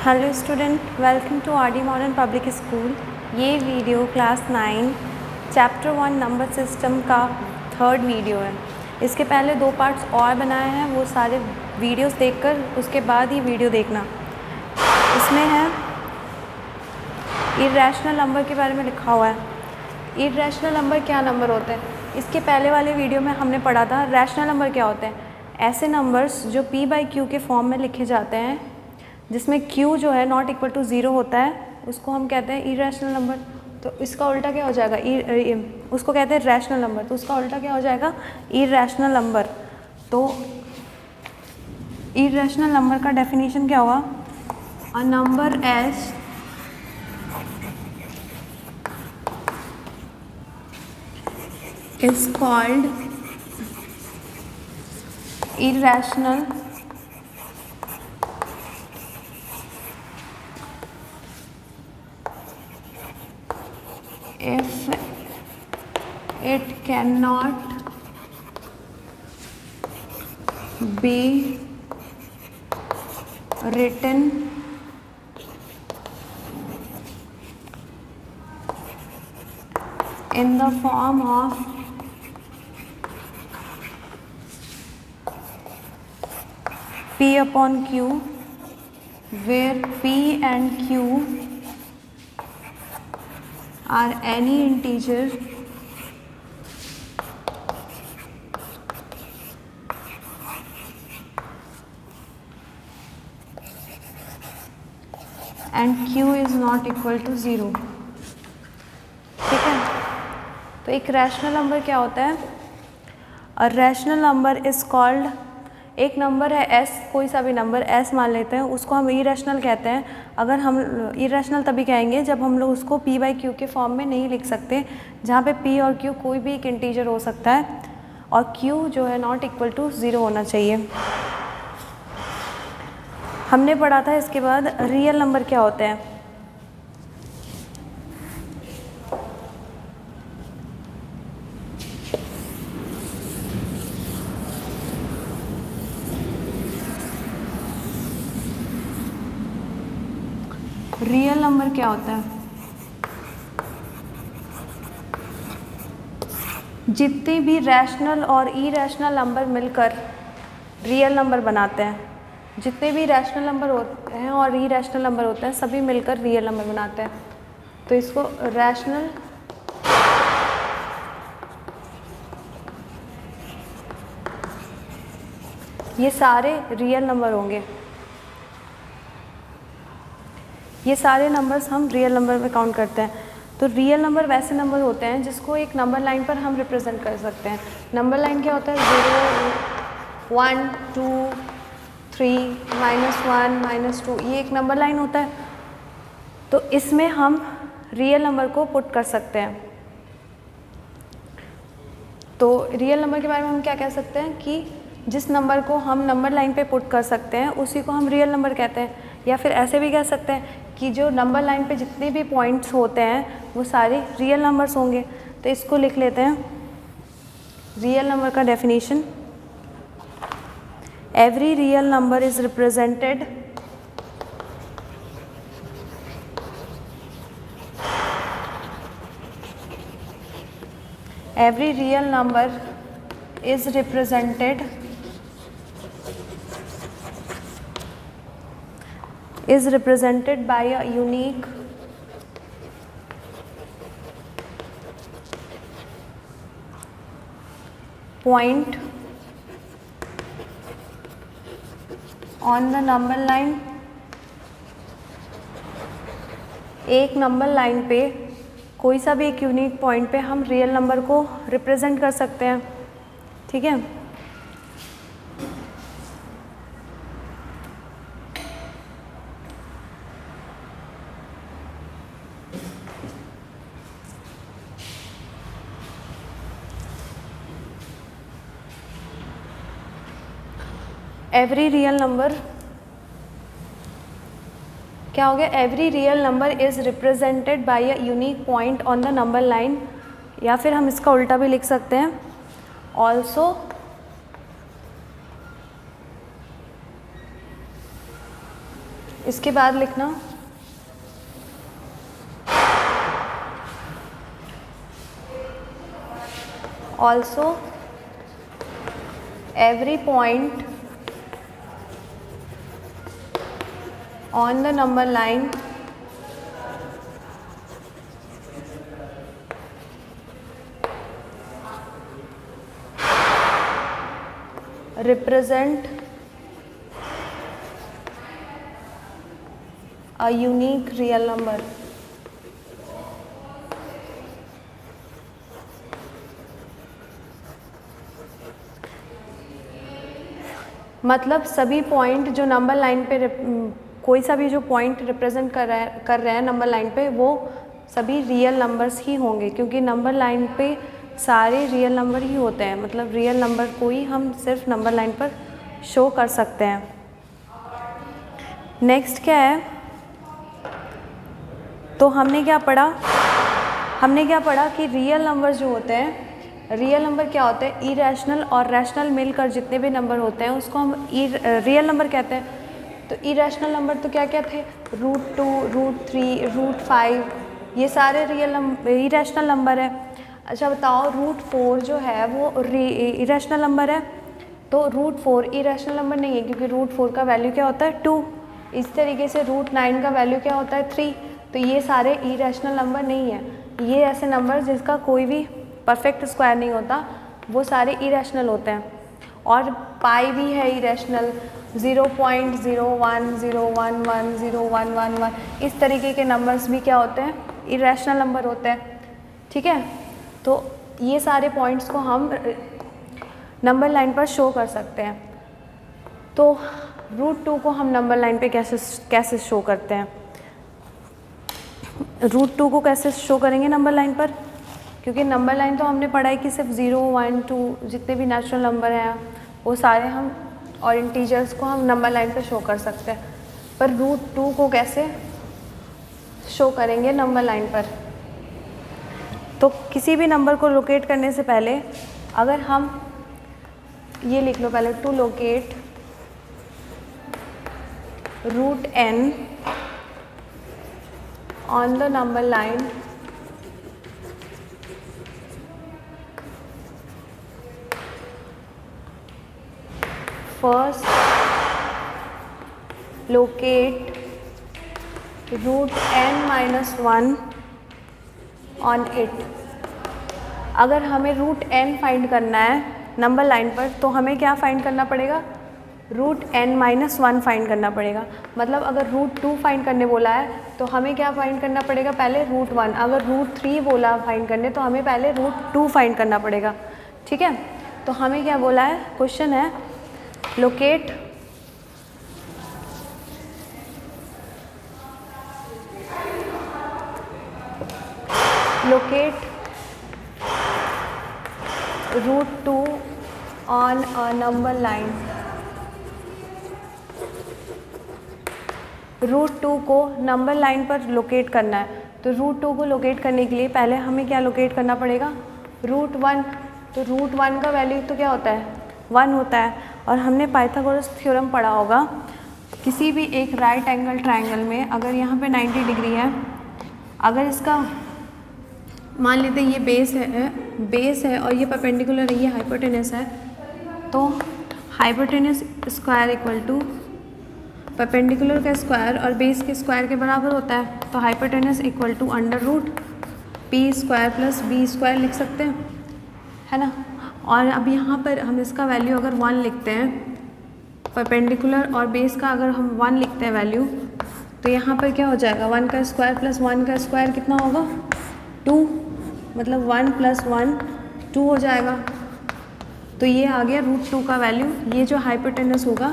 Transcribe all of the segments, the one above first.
Hello student, welcome to R D modern public school. ये video class 9 chapter 1 number system का third video है। इसके पहले 2 parts और बनाए हैं, वो सारे वीडियोस देखकर उसके बाद ही वीडियो देखना। इसमें है इर्रेशनल नंबर के बारे में लिखा हुआ है। इर्रेशनल नंबर क्या नंबर होते हैं? इसके पहले वाले वीडियो में हमने पढ़ा था रैशनल नंबर क्या होते हैं। ऐसे नंबर्स जो p/q के फॉर्म में लिखे जाते हैं जिसमें q जो है नॉट इक्वल टू 0 होता है, उसको हम कहते हैं इर्रेशनल नंबर। तो इसका उल्टा क्या हो जाएगा? उसको कहते हैं रैशनल नंबर, तो उसका उल्टा क्या हो जाएगा? Irrational number. तो इर्रेशनल नंबर का डेफिनेशन क्या होगा? A number S is called irrational if it cannot be written in the form of p upon q, where p and q are any integer and q is not equal to 0। ठीक है, तो एक rational number क्या होता है? A rational number is called, एक number है s, कोई सा भी नंबर s मान लेते हैं, उसको हम इरेशनल कहते हैं। अगर हम इरेशनल तभी कहेंगे जब हम लोग उसको p/q के फॉर्म में नहीं लिख सकते, जहाँ पे p और q कोई भी एक इंटीजर हो सकता है और q जो है नॉट इक्वल टू 0 होना चाहिए। हमने पढ़ा था इसके बाद रियल नंबर क्या होते हैं। रियल नंबर क्या होता है? जितने भी रैशनल और इरेशनल नंबर मिलकर रियल नंबर बनाते हैं, जितने भी रैशनल नंबर होते हैं और इरेशनल नंबर होते हैं सभी मिलकर रियल नंबर बनाते हैं। तो इसको रैशनल, ये सारे रियल नंबर होंगे। ये सारे नंबर्स हम रियल नंबर में काउंट करते हैं। तो रियल नंबर वैसे नंबर होते हैं जिसको एक नंबर लाइन पर हम रिप्रेजेंट कर सकते हैं। नंबर लाइन क्या होता है? 0, 1, 2, 3, -1, -2, ये एक नंबर लाइन होता है। तो इसमें हम रियल नंबर को पुट कर सकते हैं। तो रियल नंबर के बारे में हम क्या कह सकते हैं कि जिस नंबर को हम नंबर लाइन पे पुट कर सकते हैं उसी को हम रियल नंबर कहते हैं। या फिर ऐसे भी कह सकते हैं कि जो नंबर लाइन पे जितने भी पॉइंट्स होते हैं वो सारे रियल नंबर्स होंगे। तो इसको लिख लेते हैं। रियल नंबर का definition, every real number is represented every real number is represented by a unique point on the number line। एक नंबर लाइन पे कोई सा भी एक यूनिक पॉइंट पे हम रियल नंबर को रिप्रेजेंट कर सकते हैं। ठीक है, एवरी रियल नंबर क्या हो गया? Every real number is represented by a unique point on the number line, या फिर हम इसका उल्टा भी लिख सकते हैं, ऑल्सो इसके बाद लिखना also every point on the number line represent a unique real number. मतलब सभी पॉइंट जो नंबर लाइन पे कोई सा भी जो पॉइंट रिप्रेजेंट कर रहे हैं नंबर लाइन पे, वो सभी रियल नंबर्स ही होंगे, क्योंकि नंबर लाइन पे सारे रियल नंबर ही होते हैं। मतलब रियल नंबर को ही हम सिर्फ नंबर लाइन पर शो कर सकते हैं। नेक्स्ट क्या है, तो हमने क्या पढ़ा कि रियल नंबर जो होते हैं, रियल नंबर क्या होते हैं, इरेशनल और रैशनल मिलकर जितने भी नंबर होते हैं उसको हम रियल नंबर कहते हैं। तो इरेशनल नंबर तो क्या क्या थे, √2, √3, √5, ये सारे इरेशनल नंबर है। अच्छा बताओ, √4 जो है वो इरेशनल नंबर है? तो √4 इरेशनल नंबर नहीं है, क्योंकि √4 का वैल्यू क्या होता है 2। इस तरीके से √9 का वैल्यू क्या होता है 3। तो ये सारे इरेशनल नंबर नहीं है। ये ऐसे नंबर जिसका कोई भी परफेक्ट स्क्वायर नहीं होता, वो सारे इरेशनल होते हैं। और पाई भी है इरेशनल, 0.0101101111, इस तरीके के नंबर्स भी क्या होते हैं, इरेशनल नंबर होते हैं। ठीक है, तो ये सारे पॉइंट्स को हम नंबर लाइन पर शो कर सकते हैं। तो √2 को हम नंबर लाइन पे कैसे शो करते हैं, √2 को कैसे शो करेंगे नंबर लाइन पर, क्योंकि नंबर लाइन तो हमने पढ़ा है कि सिर्फ 0, 1, 2 जितने भी नेचुरल नंबर हैं वो सारे हम और इंटीजर्स को हम नंबर लाइन पे शो कर सकते हैं। पर √2 को कैसे शो करेंगे नंबर लाइन पर, तो किसी भी नंबर को लोकेट करने से पहले अगर हम ये लिख लो पहले, to locate √n on the number line first locate √n-1 on it। अगर हमें √n फाइंड करना है नंबर लाइन पर, तो हमें क्या फाइंड करना पड़ेगा, √n-1 फाइंड करना पड़ेगा। मतलब अगर √2 फाइंड करने बोला है तो हमें क्या फाइंड करना पड़ेगा, पहले √1। अगर √3 बोला फाइंड करने तो हमें पहले √2 फाइंड करना पड़ेगा। ठीक है, तो हमें क्या बोला है, क्वेश्चन है locate √2 on a number line। √2 को नंबर लाइन पर लोकेट करना है, तो √2 को लोकेट करने के लिए पहले हमें क्या लोकेट करना पड़ेगा, √1। तो √1 का वैल्यू तो क्या होता है, 1 होता है। और हमने पाइथागोरस थ्योरम पढ़ा होगा, किसी भी एक राइट एंगल ट्रायंगल में अगर यहाँ पे 90 डिग्री है, अगर इसका मान लेते हैं ये बेस है और ये परपेंडिकुलर है, ये हाइपोटेनस है, तो hypotenuse square equal to perpendicular का स्क्वायर और बेस के स्क्वायर के बराबर होता है। तो hypotenuse equal to √p² + b² लिख सकते हैं, है ना। और अब यहाँ पर हम इसका वैल्यू अगर 1 लिखते हैं, परपेंडिकुलर और बेस का अगर हम 1 लिखते हैं वैल्यू, तो यहाँ पर क्या हो जाएगा, 1 का स्क्वायर + 1 का स्क्वायर कितना होगा, 2। मतलब 1 + 1 2 हो जाएगा। तो ये आ गया √2 का वैल्यू। ये जो हाइपोटेनस होगा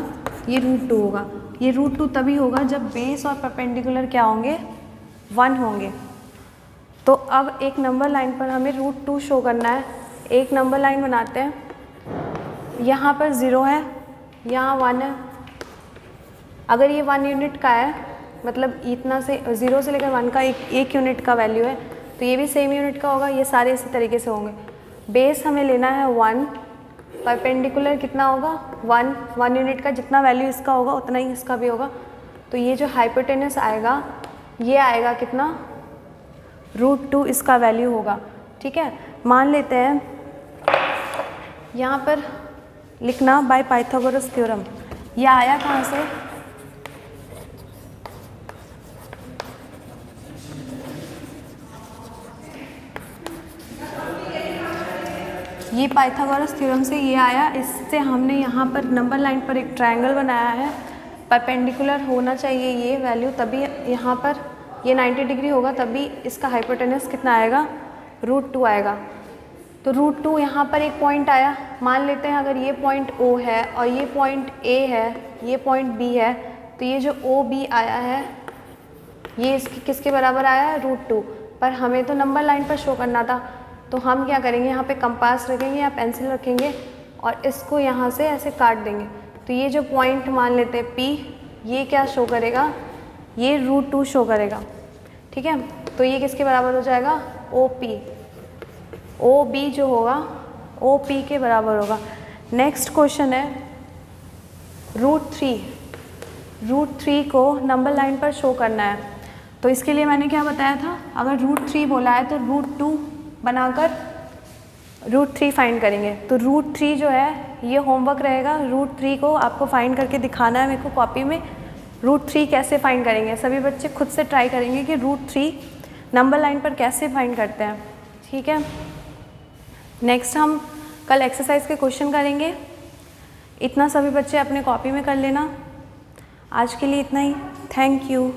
ये √2 होगा। ये √2 तभी होगा जब बेस और परपेंडिकुलर क्या होंगे, 1 होंगे। तो अब एक नंबर लाइन पर हमें √2 शो करना है। एक नंबर लाइन बनाते हैं, यहाँ पर 0 है, यहाँ 1 है। अगर ये 1 यूनिट का है, मतलब इतना से 0 से लेकर 1 का एक यूनिट का वैल्यू है, तो ये भी सेम यूनिट का होगा, ये सारे इसी तरीके से होंगे। बेस हमें लेना है 1, परपेंडिकुलर कितना होगा 1 यूनिट का, जितना वैल्यू इसका होगा उतना ही इसका भी होगा। तो ये जो हाइपोटेनस आएगा ये आएगा कितना, √2 इसका वैल्यू होगा। ठीक है, मान लेते हैं यहाँ पर लिखना बाय पाइथागोरस थ्योरम, ये आया कहाँ से, ये पाइथागोरस थ्योरम से ये आया। इससे हमने यहाँ पर नंबर लाइन पर एक ट्रायंगल बनाया है, परपेंडिकुलर होना चाहिए ये वैल्यू, तभी यहाँ पर ये 90 डिग्री होगा, तभी इसका हाइपोटेनस कितना आएगा, √2 आएगा। तो √2 यहाँ पर एक पॉइंट आया, मान लेते हैं अगर ये पॉइंट O है और ये पॉइंट A है, ये पॉइंट B है, तो ये जो OB आया है ये इसकी किसके बराबर आया है, √2। पर हमें तो नंबर लाइन पर शो करना था, तो हम क्या करेंगे, यहाँ पे कंपास रखेंगे या पेंसिल रखेंगे और इसको यहाँ से ऐसे काट देंगे। तो ये जो पॉइंट मान लेते हैं P, ये क्या शो करेगा, ये √2 शो करेगा। ठीक है, तो ये किसके बराबर हो जाएगा, OP, OB जो होगा OP के बराबर होगा। नेक्स्ट क्वेश्चन है √3 को नंबर लाइन पर शो करना है। तो इसके लिए मैंने क्या बताया था, अगर √3 बोला है तो √2 बनाकर √3 फाइंड करेंगे। तो √3 जो है ये होमवर्क रहेगा, √3 को आपको फाइंड करके दिखाना है मेरे को कॉपी में। √3 कैसे फाइंड करेंगे, सभी बच्चे खुद से ट्राई करेंगे कि √3 नंबर लाइन पर कैसे फाइंड करते हैं। ठीक है, नेक्स्ट हम कल एक्सरसाइज के क्वेश्चन करेंगे, इतना सभी बच्चे अपने कॉपी में कर लेना। आज के लिए इतना ही, थैंक यू।